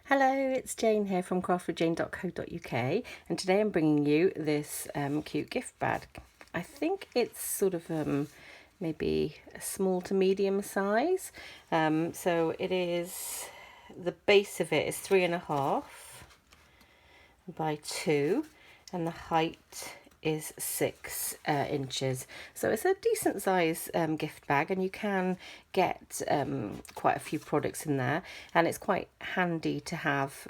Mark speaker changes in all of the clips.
Speaker 1: Hello, it's Jane here from craftwithjane.co.uk, and today I'm bringing you this cute gift bag. I think it's sort of maybe a small to medium size. So it is, the base of it is 3.5 by 2, and the height is 6 inches. So it's a decent size gift bag, and you can get quite a few products in there, and it's quite handy to have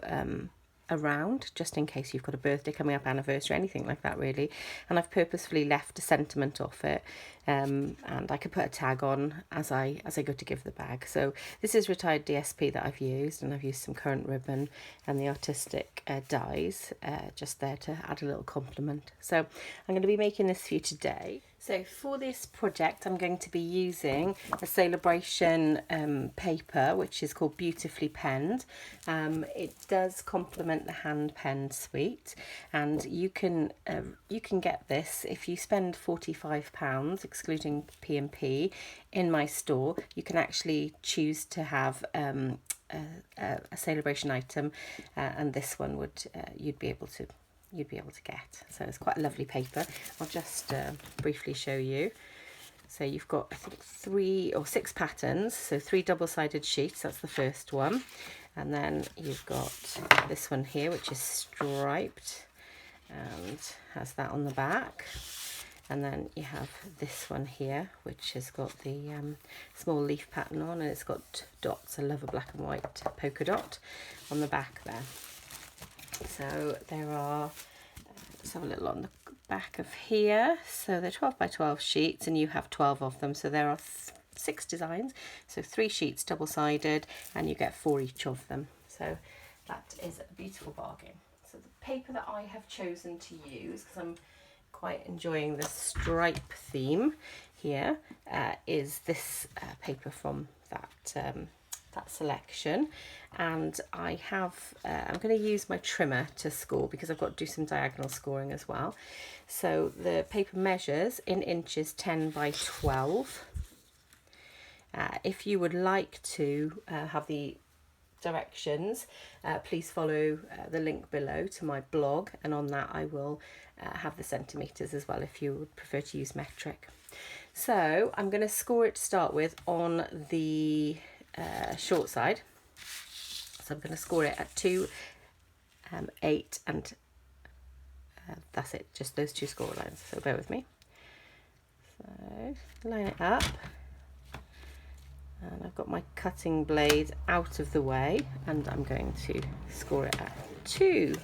Speaker 1: around just in case you've got a birthday coming up, anniversary, anything like that really. And I've purposefully left a sentiment off it, and I could put a tag on as I go to give the bag. So this is retired DSP that I've used, and I've used some current ribbon and the artistic dies just there to add a little compliment. So I'm going to be making this for you today. So for this project I'm going to be using a SALE-a-braition paper, which is called Beautifully Penned. It does complement the hand penned suite, and you can get this if you spend £45 excluding P&P in my store. You can actually choose to have a SALE-a-braition item, and this one would you'd be able to get. So it's quite a lovely paper. I'll just briefly show you. So you've got, I think, 3 or 6 patterns, so 3 double-sided sheets. That's the first one, and then you've got this one here, which is striped and has that on the back. And then you have this one here, which has got the small leaf pattern on, and it's got dots. I love a black and white polka dot on the back there. So there are, let's have a little on the back of here. So they're 12 by 12 sheets, and you have 12 of them. So there are 6 designs. So 3 sheets double-sided, and you get 4 each of them. So that is a beautiful bargain. So the paper that I have chosen to use, because I'm quite enjoying the stripe theme here, is this paper from that selection. And I have I'm going to use my trimmer to score, because I've got to do some diagonal scoring as well. So the paper measures in inches 10 by 12. If you would like to have the directions, please follow the link below to my blog, and on that I will have the centimetres as well if you would prefer to use metric. So I'm going to score it to start with on the short side. So I'm going to score it at 2, 8, and that's it, just those 2 score lines. So bear with me. So line it up, and I've got my cutting blade out of the way, and I'm going to score it at 2,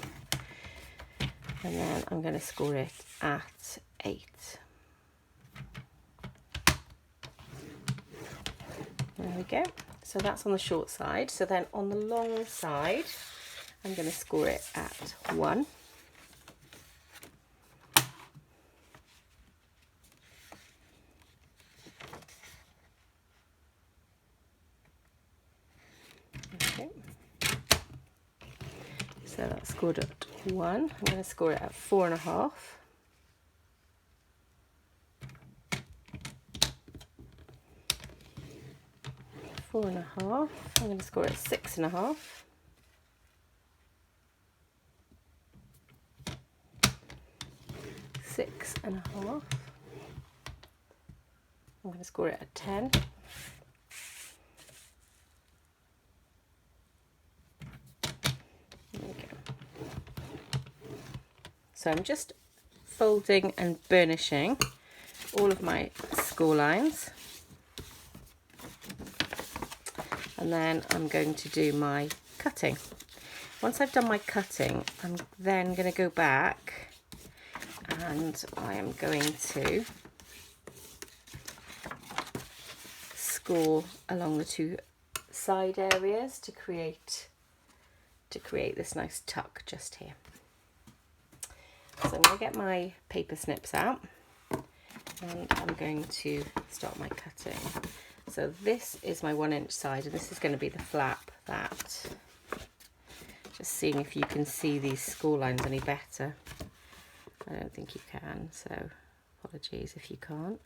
Speaker 1: and then I'm going to score it at 8. There we go. So that's on the short side. So then on the long side, I'm going to score it at 1. Okay. So that's scored at 1. I'm going to score it at 4.5. I'm going to score it at 6.5. I'm going to score it at 10. There we go. So I'm just folding and burnishing all of my score lines, and then I'm going to do my cutting. Once I've done my cutting, I'm then going to go back, and I am going to score along the 2 side areas to create this nice tuck just here. So I'm going to get my paper snips out, and I'm going to start my cutting. So this is my 1-inch side, and this is going to be the flap that, just seeing if you can see these score lines any better. I don't think you can, so apologies if you can't.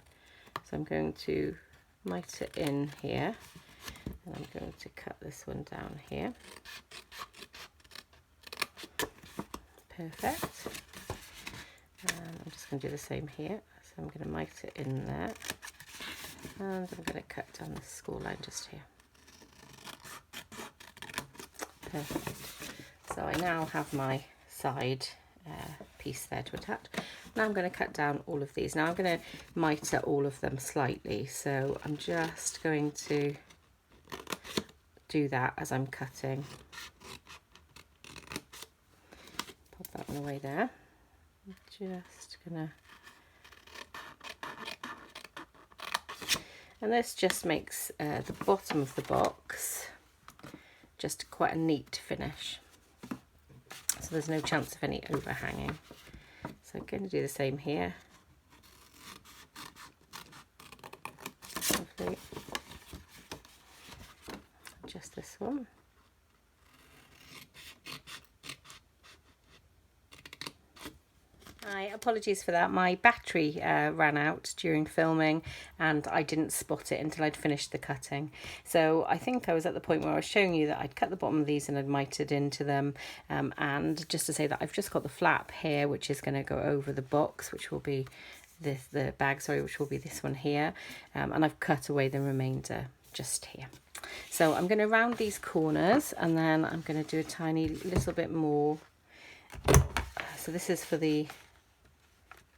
Speaker 1: So I'm going to mite it in here, And I'm going to cut this one down here. Perfect. And I'm just going to do the same here. So I'm going to mite it in there. And I'm going to cut down the score line just here. Perfect. So I now have my side piece there to attach. Now I'm going to cut down all of these. Now I'm going to miter all of them slightly. So I'm just going to do that as I'm cutting. Pop that one away there. I'm just going to... And this just makes the bottom of the box just quite a neat finish. So there's no chance of any overhanging. So I'm going to do the same here. Lovely. Just this one. Apologies for that. My battery ran out during filming and I didn't spot it until I'd finished the cutting. So I think I was at the point where I was showing you that I'd cut the bottom of these and I'd mitered into them. And just to say that I've just got the flap here, which is going to go over the box, which will be the bag, sorry, which will be this one here. And I've cut away the remainder just here. So I'm going to round these corners and then I'm going to do a tiny little bit more. So this is for the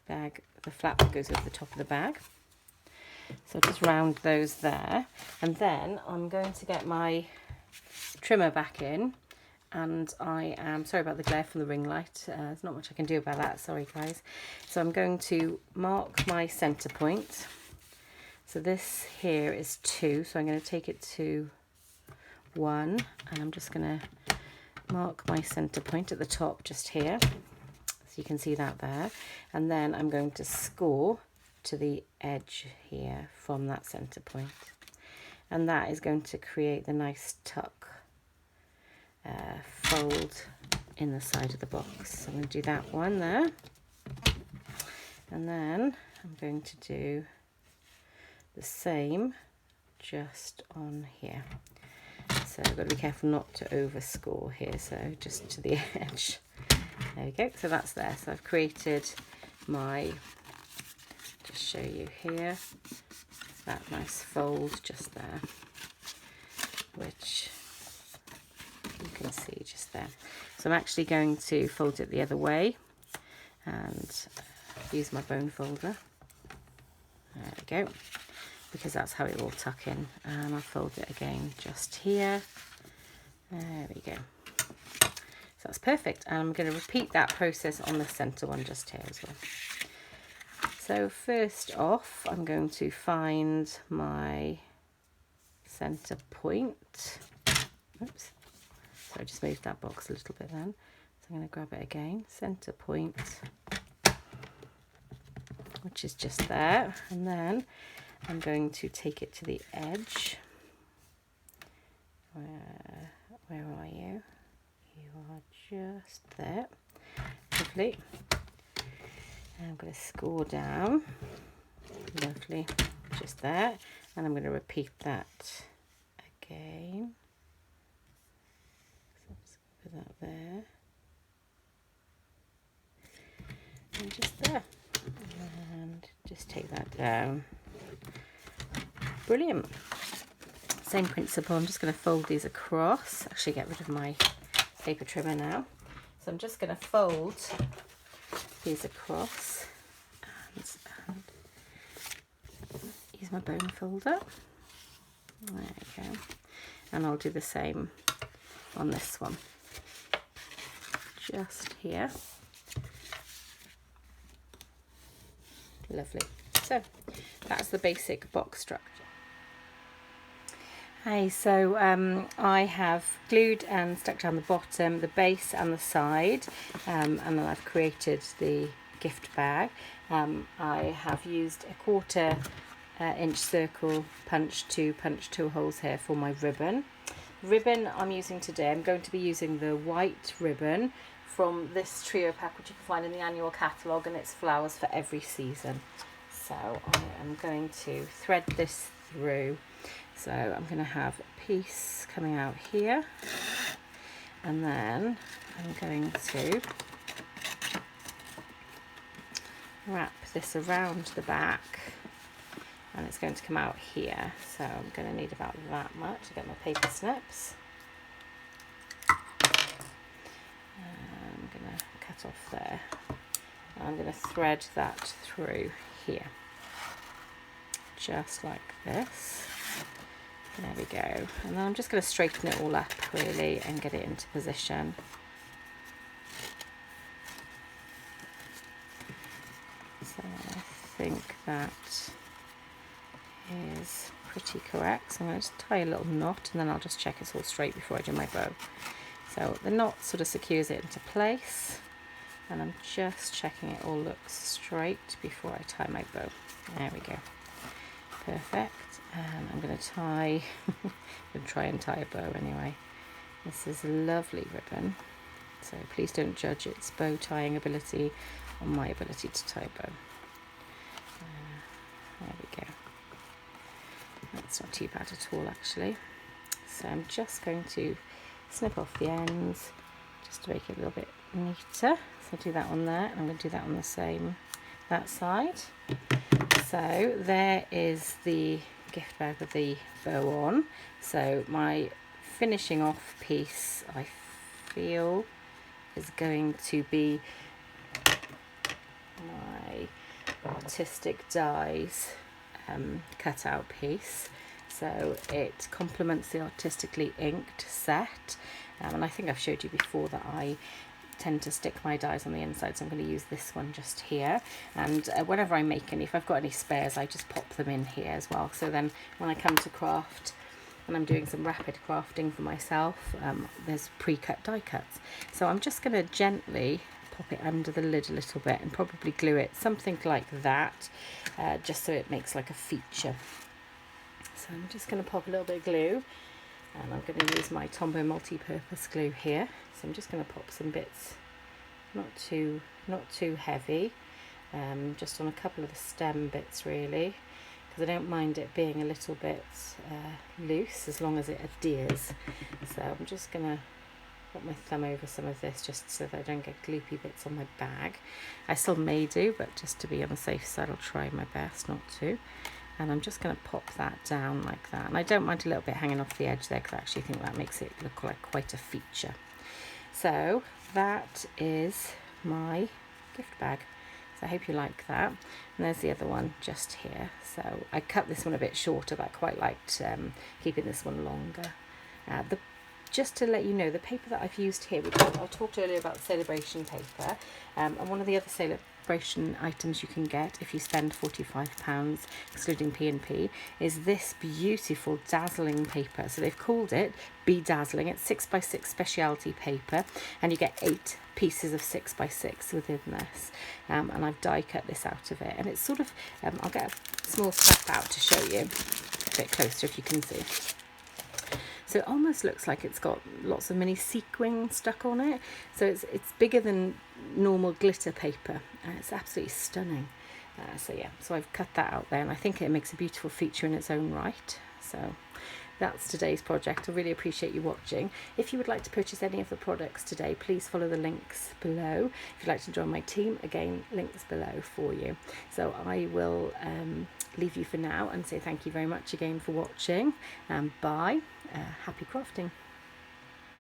Speaker 1: bag, the flap that goes over the top of the bag. So just round those there, and then I'm going to get my trimmer back in, and I am sorry about the glare from the ring light. There's not much I can do about that, sorry guys. So I'm going to mark my center point. So this here is 2, so I'm going to take it to 1, and I'm just going to mark my center point at the top just here. So you can see that there, and then I'm going to score to the edge here from that center point, and that is going to create the nice tuck fold in the side of the box. So I'm going to do that one there, and then I'm going to do the same just on here. So I've got to be careful not to overscore here, so just to the edge. There we go, so that's there. So I've created my, just show you here, that nice fold just there, which you can see just there. So I'm actually going to fold it the other way and use my bone folder. There we go, because that's how it will tuck in. And I'll fold it again just here. There we go. So that's perfect, and I'm going to repeat that process on the centre one just here as well. So first off, I'm going to find my centre point. Oops, so I just moved that box a little bit then. So I'm going to grab it again, centre point, which is just there, and then I'm going to take it to the edge. Where are you? You are just there. Lovely. And I'm going to score down. Lovely. Just there. And I'm going to repeat that again. So let's put that there. And just there. And just take that down. Brilliant. Same principle. I'm just going to fold these across. Actually get rid of my paper trimmer now. So I'm just going to fold these across and use my bone folder. There we go. And I'll do the same on this one. Just here. Lovely. So that's the basic box structure. Hi, so I have glued and stuck down the bottom, the base and the side, and then I've created the gift bag. I have used a 1/4 inch circle punch to punch 2 holes here for my ribbon. Ribbon I'm using today, I'm going to be using the white ribbon from this trio pack, which you can find in the annual catalogue, and it's flowers for every season. So I am going to thread this through. So I'm going to have a piece coming out here, and then I'm going to wrap this around the back, and it's going to come out here. So I'm going to need about that much to get my paper snips. I'm going to cut off there. I'm going to thread that through here, just like this. There we go. And then I'm just going to straighten it all up really and get it into position. So I think that is pretty correct. So I'm going to just tie a little knot, and then I'll just check it's all straight before I do my bow. So the knot sort of secures it into place, and I'm just checking it all looks straight before I tie my bow. There we go. Perfect. And I'm going to tie, I'm going to try and tie a bow anyway. This is a lovely ribbon, so please don't judge its bow tying ability on my ability to tie a bow. There we go. That's not too bad at all actually. So I'm just going to snip off the ends just to make it a little bit neater. So I'll do that on there, and I'm going to do that on the same, that side. So there is the gift bag with the bow on. So my finishing off piece, I feel, is going to be my artistic dies cutout piece. So it complements the artistically inked set, and I think I've showed you before that I tend to stick my dies on the inside, so I'm going to use this one just here. And whenever I make any, if I've got any spares, I just pop them in here as well. So then when I come to craft, and I'm doing some rapid crafting for myself, there's pre-cut die cuts. So I'm just going to gently pop it under the lid a little bit and probably glue it something like that, just so it makes like a feature. So I'm just going to pop a little bit of glue, and I'm going to use my Tombow multi-purpose glue here. So I'm just going to pop some bits, not too heavy, just on a couple of the stem bits really, because I don't mind it being a little bit loose as long as it adheres. So I'm just going to put my thumb over some of this just so that I don't get gloopy bits on my bag. I still may do, but just to be on the safe side, I'll try my best not to. And I'm just going to pop that down like that. And I don't mind a little bit hanging off the edge there, because I actually think that makes it look like quite a feature. So that is my gift bag. So I hope you like that. And there's the other one just here. So I cut this one a bit shorter, but I quite liked keeping this one longer. Just to let you know, the paper that I've used here, which I talked earlier about the SALE-a-braition paper, and one of the other SALE-a-braition items you can get if you spend £45, excluding P&P, is this beautiful dazzling paper. So they've called it Be Dazzling. It's 6x6 speciality paper, and you get 8 pieces of 6x6 within this, and I've die cut this out of it, and it's sort of, I'll get a small scrap out to show you a bit closer if you can see. So it almost looks like it's got lots of mini sequin stuck on it. So it's bigger than normal glitter paper, and it's absolutely stunning. So yeah, so I've cut that out there, and I think it makes a beautiful feature in its own right. So that's today's project. I really appreciate you watching. If you would like to purchase any of the products today, please follow the links below. If you'd like to join my team, again, links below for you. So I will leave you for now and say thank you very much again for watching, and bye. Happy crafting.